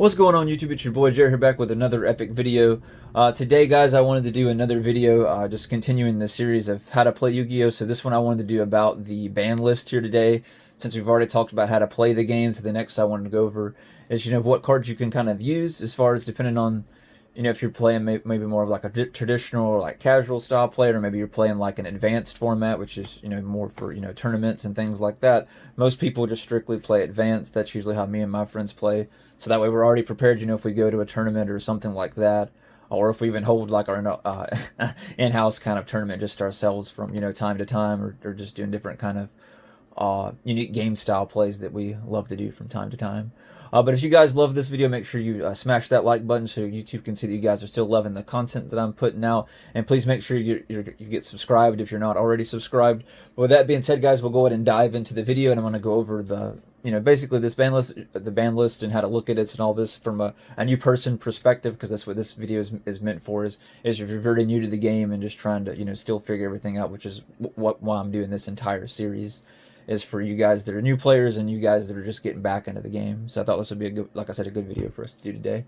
What's going on YouTube? It's your boy Jared here back with another epic video. Today guys, I wanted to do another video just continuing the series of how to play Yu-Gi-Oh! So this one I wanted to do about the ban list here today. Since we've already talked about how to play the game, so the next I wanted to go over is what cards you can kind of use as far as depending on if you're playing maybe more of like a traditional or like casual style play, or maybe you're playing like an advanced format, which is more for tournaments and things like that. Most people just strictly play advanced. That's usually how me and my friends play. So that way we're already prepared. If we go to a tournament or something like that, or if we even hold like our in-house kind of tournament just ourselves from time to time, or just doing different kind of unique game style plays that we love to do from time to time. But if you guys love this video, make sure you smash that like button so YouTube can see that you guys are still loving the content that I'm putting out. And please make sure you get subscribed if you're not already subscribed. But with that being said, guys, we'll go ahead and dive into the video, and I'm going to go over the basically this ban list, and how to look at it and all this from a new person perspective, because that's what this video is meant for. Is if you're very new to the game and just trying to still figure everything out, which is why I'm doing this entire series, is for you guys that are new players and you guys that are just getting back into the game. So I thought this would be a good, like I said, a good video for us to do today.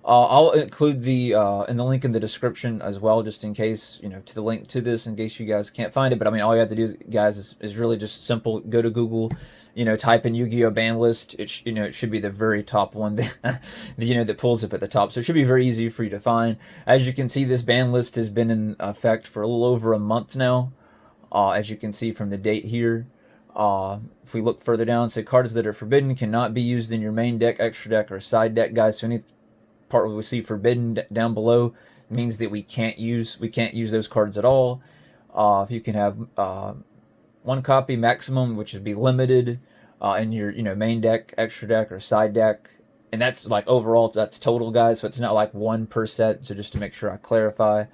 I'll include the in the link in the description as well, just in case to the link to this, in case you guys can't find it. But I mean, all you have to do, guys, is really just simple. Go to Google, type in Yu-Gi-Oh! Banlist. It should be the very top one that that pulls up at the top. So it should be very easy for you to find. As you can see, this ban list has been in effect for a little over a month now. As you can see from the date here. If we look further down, say cards that are forbidden cannot be used in your main deck, extra deck, or side deck, guys. So any part where we see forbidden down below means that we can't use those cards at all. You can have one copy maximum, which would be limited in your main deck, extra deck, or side deck, and that's like overall, that's total, guys. So it's not like one per set. So just to make sure I clarify.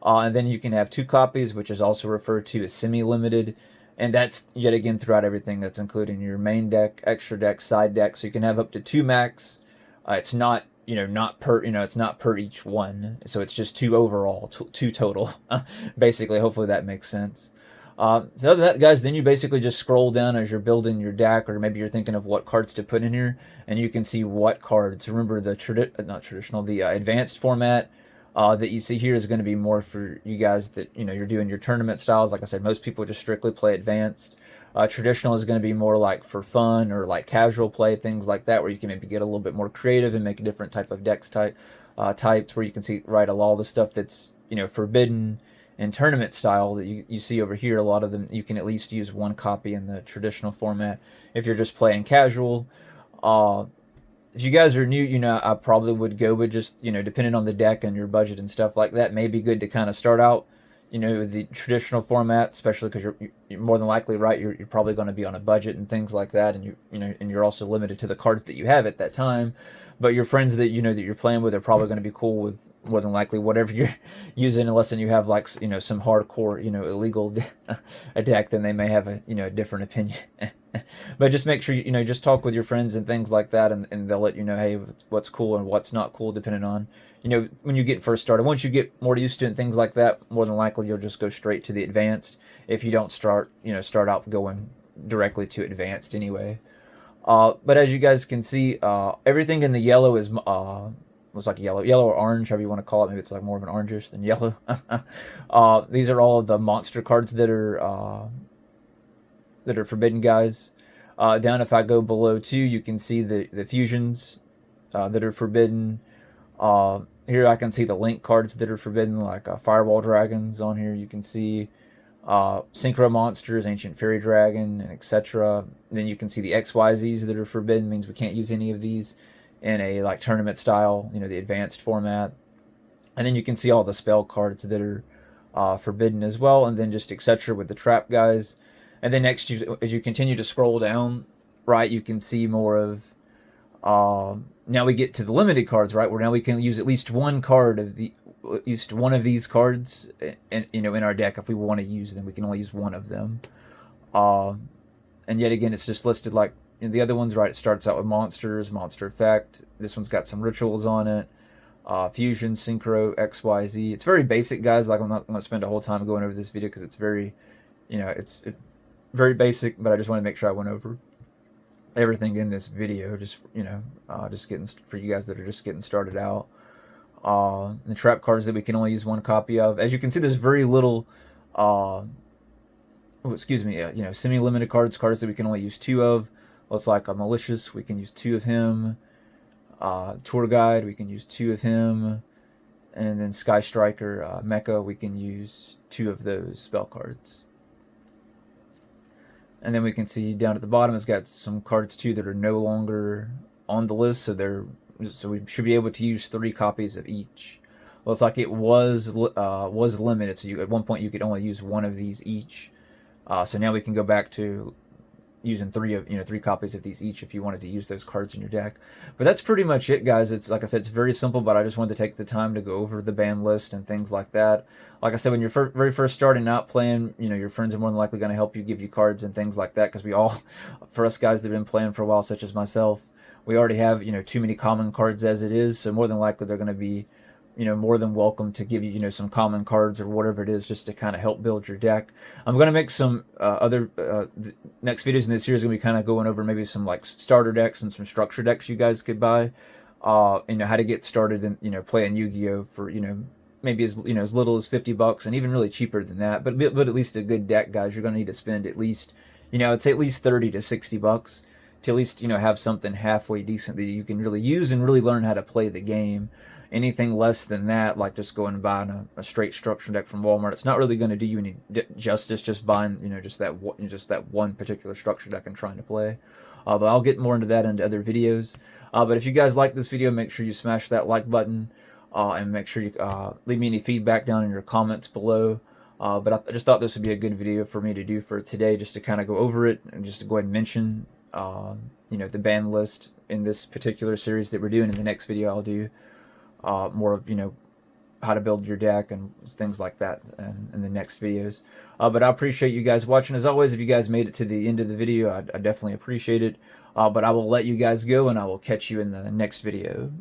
And then you can have two copies, which is also referred to as semi-limited. And that's, yet again, throughout everything. That's including your main deck, extra deck, side deck. So you can have up to two max. It's not, it's not per each one. So it's just two overall, two total. Basically, hopefully that makes sense. So other than that, guys, then you basically just scroll down as you're building your deck, or maybe you're thinking of what cards to put in here, and you can see what cards. Remember the the advanced format. That you see here is going to be more for you guys that you're doing your tournament styles. Like I said, most people just strictly play advanced. Traditional is going to be more like for fun or like casual play, things like that, where you can maybe get a little bit more creative and make a different type of decks types, where you can see a lot of the stuff that's forbidden in tournament style that you see over here. A lot of them you can at least use one copy in the traditional format if you're just playing casual. If you guys are new, I probably would go with just, depending on the deck and your budget and stuff like that, may be good to kind of start out, the traditional format, especially because you're more than likely, right, you're probably going to be on a budget and things like that, and and you're also limited to the cards that you have at that time. But your friends that that you're playing with are probably going to be cool with more than likely whatever you're using, unless you have like some hardcore illegal a deck, then they may have a different opinion. But just make sure just talk with your friends and things like that, and they'll let you know, hey, what's cool and what's not cool, depending on when you get first started. Once you get more used to it and things like that, more than likely you'll just go straight to the advanced if you don't start out going directly to advanced anyway. But as you guys can see, everything in the yellow is looks like yellow or orange, however you want to call it. Maybe it's like more of an orangish than yellow. These are all of the monster cards that are forbidden, guys. Down, if I go below too, you can see the fusions that are forbidden. Here I can see the link cards that are forbidden, like Fireball Dragons on here. You can see Synchro Monsters, Ancient Fairy Dragon, and etc. Then you can see the XYZs that are forbidden, means we can't use any of these in a like tournament style, the advanced format. And then you can see all the spell cards that are forbidden as well, and then just etc. with the trap guys. And then next, as you continue to scroll down, right, you can see more of, now we get to the limited cards, right, where now we can use at least one card of at least one of these cards in our deck. If we want to use them, we can only use one of them. And yet again, it's just listed like the other ones, right? It starts out with monsters, monster effect. This one's got some rituals on it. Fusion, synchro, XYZ. It's very basic, guys. Like, I'm not going to spend a whole time going over this video because it's very, it's very basic, but I just want to make sure I went over everything in this video, just just getting for you guys that are just getting started out. The trap cards that we can only use one copy of. As you can see, there's very little. Uh, excuse me. Semi-limited cards that we can only use two of. Looks like a malicious. We can use two of him. Tour guide. We can use two of him. And then Sky Striker, Mecha. We can use two of those spell cards. And then we can see down at the bottom, it's got some cards too that are no longer on the list, so we should be able to use 3 copies of each. Well, it's like it was limited, so at one point you could only use one of these each. So now we can go back to using 3 copies of these each if you wanted to use those cards in your deck. But that's pretty much it, guys. It's like I said, it's very simple, but I just wanted to take the time to go over the ban list and things like that. Like I said, when you're very first starting out playing, your friends are more than likely going to help you, give you cards and things like that, because we all, for us guys that have been playing for a while, such as myself, we already have too many common cards as it is, so more than likely they're going to be more than welcome to give you, some common cards or whatever it is, just to kind of help build your deck. I'm going to make some other next videos in this series going to be kind of going over maybe some like starter decks and some structure decks you guys could buy. How to get started in playing Yu-Gi-Oh for maybe as little as $50, and even really cheaper than that. But at least a good deck, guys. You're going to need to spend at least I'd say at least $30 to $60 to at least have something halfway decent that you can really use and really learn how to play the game. Anything less than that, like just going and buying a straight structure deck from Walmart, it's not really going to do you any justice. Just buying just that one particular structure deck and trying to play. But I'll get more into that into other videos. But if you guys like this video, make sure you smash that like button, and make sure you leave me any feedback down in your comments below. But I just thought this would be a good video for me to do for today, just to kind of go over it and just to go ahead and mention the ban list in this particular series that we're doing. In the next video, I'll do more of how to build your deck and things like that in the next videos. But I appreciate you guys watching. As always, if you guys made it to the end of the video, I definitely appreciate it. But I will let you guys go, and I will catch you in the next video.